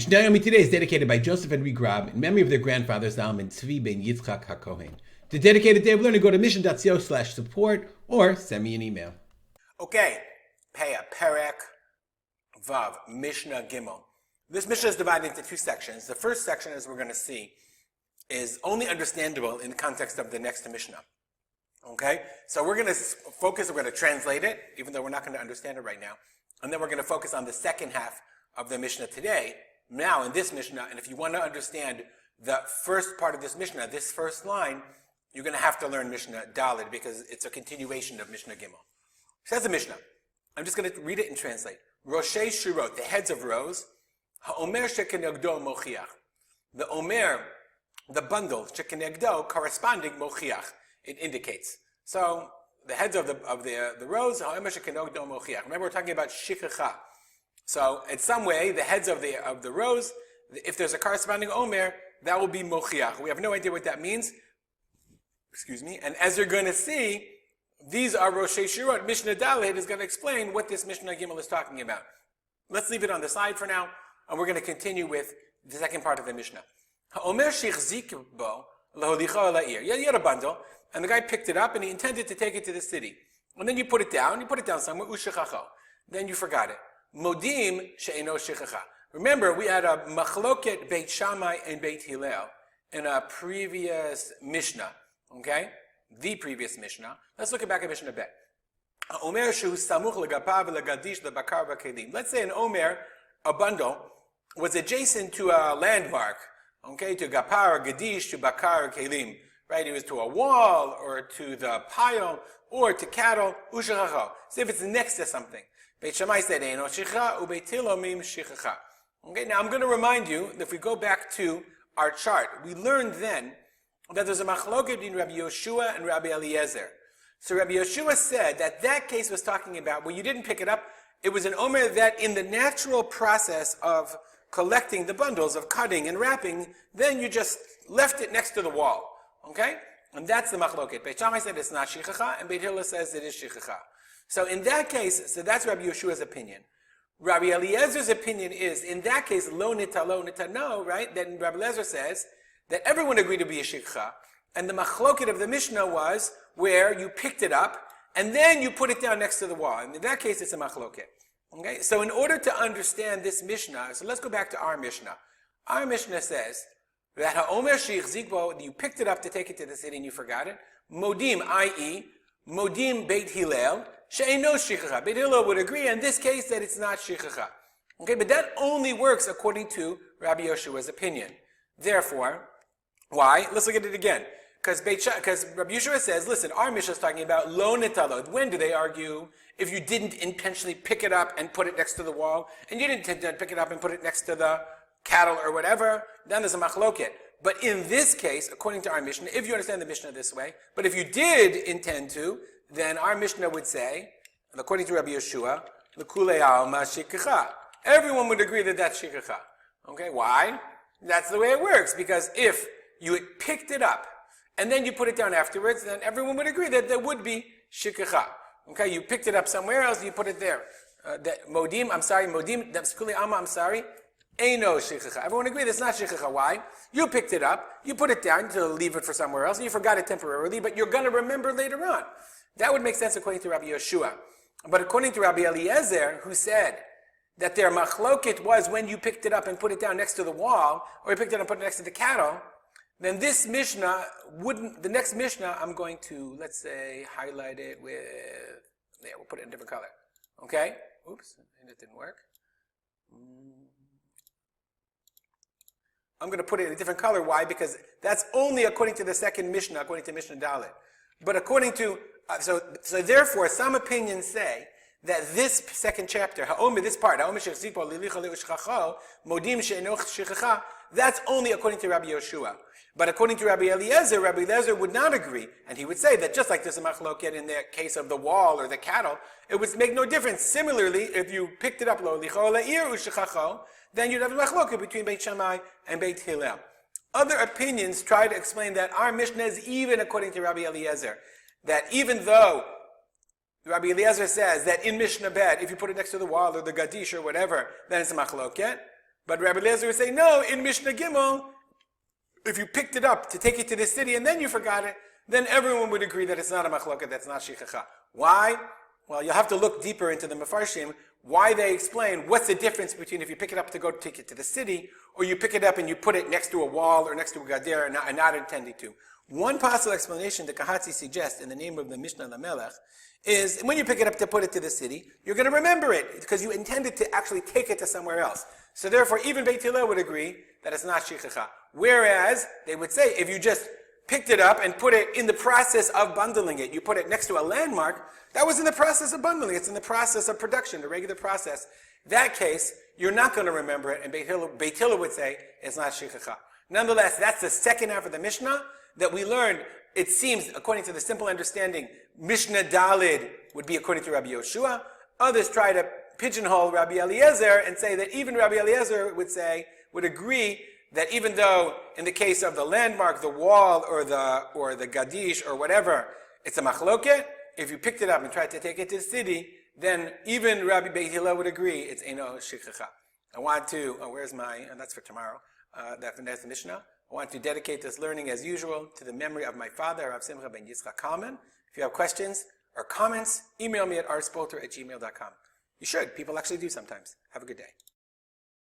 Mishnah Yomi today is dedicated by Joseph and Regrab in memory of their grandfathers Zalman Tzvi ben Yitzchak HaKohen. To dedicate a day of learning, go to mission.co/support or send me an email. Okay, Peah, Perek, Vav, Mishnah Gimel. This Mishnah is divided into two sections. The first section, as we're going to see, is only understandable in the context of the next Mishnah. Okay, so we're going to focus, we're going to translate it, even though we're not going to understand it right now. And then we're going to focus on the second half of the Mishnah today, now in this Mishnah. And if you want to understand the first part of this Mishnah, this first line, you're going to have to learn Mishnah Dalet because it's a continuation of Mishnah Gimel. Says the Mishnah. I'm just going to read it and translate. Roshei Shirot, the heads of rows. Ha'omer shekenegdo mochiach. The Omer, the bundle, shekenegdo, corresponding mochiach. It indicates. So the heads of the rows. Ha'omer shekenegdo mochiach. Remember, we're talking about Shikechah. So in some way, the heads of the rows, if there's a corresponding Omer, that will be mochiach. We have no idea what that means. Excuse me. And as you're going to see, these are Roshei Shirot. Mishnah Dalet is going to explain what this Mishnah Gimel is talking about. Let's leave it on the side for now, and we're going to continue with the second part of the Mishnah. Ha'omer shichzik bo laholicha la'ir. You had a bundle, and the guy picked it up, and he intended to take it to the city. And then you put it down somewhere, ushechacho. Then you forgot it. Modim she'eno Shikechah. Remember, we had a machloket Beit Shammai and Beit Hillel in a previous Mishnah. Okay? The previous Mishnah. Let's look back at Mishnah Bet. Omer shu samuch legapav legadish lebakar v'kelim. Let's say an Omer, a bundle, was adjacent to a landmark. Okay? To gapar, gadish, to bakar, kelim. Right? It was to a wall, or to the pile, or to cattle. Ushachacho. See if it's next to something. Beit Shammai said, Eino Shikechah, uBeit Hillel mim Shikechah. Okay, now I'm going to remind you, if we go back to our chart, we learned then that there's a machloket between Rabbi Yoshua and Rabbi Eliezer. So Rabbi Yoshua said that case was talking about when you didn't pick it up, it was an omer that in the natural process of collecting the bundles, of cutting and wrapping, then you just left it next to the wall. Okay? And that's the machloket. Beit Shammai said it's not Shikechah, and Beit Hillel says it is Shikechah. So in that case, so that's Rabbi Yeshua's opinion. Rabbi Eliezer's opinion is, in that case, lo nita no, right? Then Rabbi Eliezer says that everyone agreed to be a shikha, and the machloket of the Mishnah was where you picked it up, and then you put it down next to the wall. And in that case, it's a machloket. Okay? So in order to understand this Mishnah, so let's go back to our Mishnah. Our Mishnah says that ha'omer shichzik bo, you picked it up to take it to the city and you forgot it. Modim, i.e., modim Beit Hillel, she'eno Shikechah. Beit Hillel would agree in this case that it's not Shikechah. Okay, but that only works according to Rabbi Yeshua's opinion. Therefore, why? Let's look at it again. Because Rabbi Yeshua says, listen, our Mishnah is talking about lo nitalot. When do they argue? If you didn't intentionally pick it up and put it next to the wall, and you didn't intend to pick it up and put it next to the cattle or whatever, then there's a machloket. But in this case, according to our Mishnah, if you understand the Mishnah this way, but if you did intend to, then our Mishnah would say, and according to Rabbi Yeshua, l'kulei alma shikechah. Everyone would agree that that's shikechah. Okay, why? That's the way it works, because if you had picked it up and then you put it down afterwards, then everyone would agree that there would be shikechah. Okay, you picked it up somewhere else and you put it there. Modim, that's kulei alma, I'm sorry. Eino Shikechah. Everyone agrees it's not Shikechah. Why? You picked it up, you put it down to leave it for somewhere else, and you forgot it temporarily, but you're going to remember later on. That would make sense according to Rabbi Yeshua. But according to Rabbi Eliezer, who said that their machloket was when you picked it up and put it down next to the wall, or you picked it up and put it next to the cattle, then this Mishnah wouldn't, the next Mishnah, I'm going to, let's say, highlight it with, there, we'll put it in a different color. Okay? Oops, and it didn't work. I'm going to put it in a different color. Why? Because that's only according to the second Mishnah, according to Mishnah Dalet. But according to, so therefore, some opinions say that this second chapter, ha'omer, this part, ha'omer shechzipo lilicha leushchacho, modim she'eno shechecha, that's only according to Rabbi Yeshua. But according to Rabbi Eliezer would not agree. And he would say that just like there's a machloket in the case of the wall or the cattle, it would make no difference. Similarly, if you picked it up, lo licho la'ir u'shechacho, then you'd have a machloket between Beit Shammai and Beit Hillel. Other opinions try to explain that our Mishnah is even according to Rabbi Eliezer. That even though Rabbi Eliezer says that in Mishnah Bet, if you put it next to the wall or the Gadish or whatever, then it's a machloket. But Rabbi Eliezer would say, no, in Mishnah Gimel, if you picked it up to take it to the city and then you forgot it, then everyone would agree that it's not a machloket, that's not Shikechah. Why? Well, you'll have to look deeper into the Mefarshim, why they explain what's the difference between if you pick it up to go take it to the city, or you pick it up and you put it next to a wall or next to a gader and not intended to. One possible explanation that Kahatzi suggests in the name of the Mishnah Lamelech is when you pick it up to put it to the city, you're going to remember it because you intended to actually take it to somewhere else. So therefore, even Beit Hillel would agree that it's not Shikechah. Whereas, they would say, if you just picked it up and put it in the process of bundling it, you put it next to a landmark, that was in the process of bundling. It's in the process of production, the regular process. That case, you're not going to remember it, and Beit Hillel would say it's not Shikechah. Nonetheless, that's the second half of the Mishnah that we learned. It seems, according to the simple understanding, Mishnah Dalid would be according to Rabbi Yoshua. Others try to pigeonhole Rabbi Eliezer and say that even Rabbi Eliezer would agree that even though in the case of the landmark, the wall, or the gadish, or whatever, it's a machloket, if you picked it up and tried to take it to the city, then even Rabbi Beit Hillel would agree it's Eino Shikechah. I want to, that's for tomorrow, that's the Mishnah. I want to dedicate this learning as usual to the memory of my father, Rav Simcha ben Yitzchak Kalman. If you have questions or comments, email me at rspolter@gmail.com. You should. People actually do sometimes. Have a good day.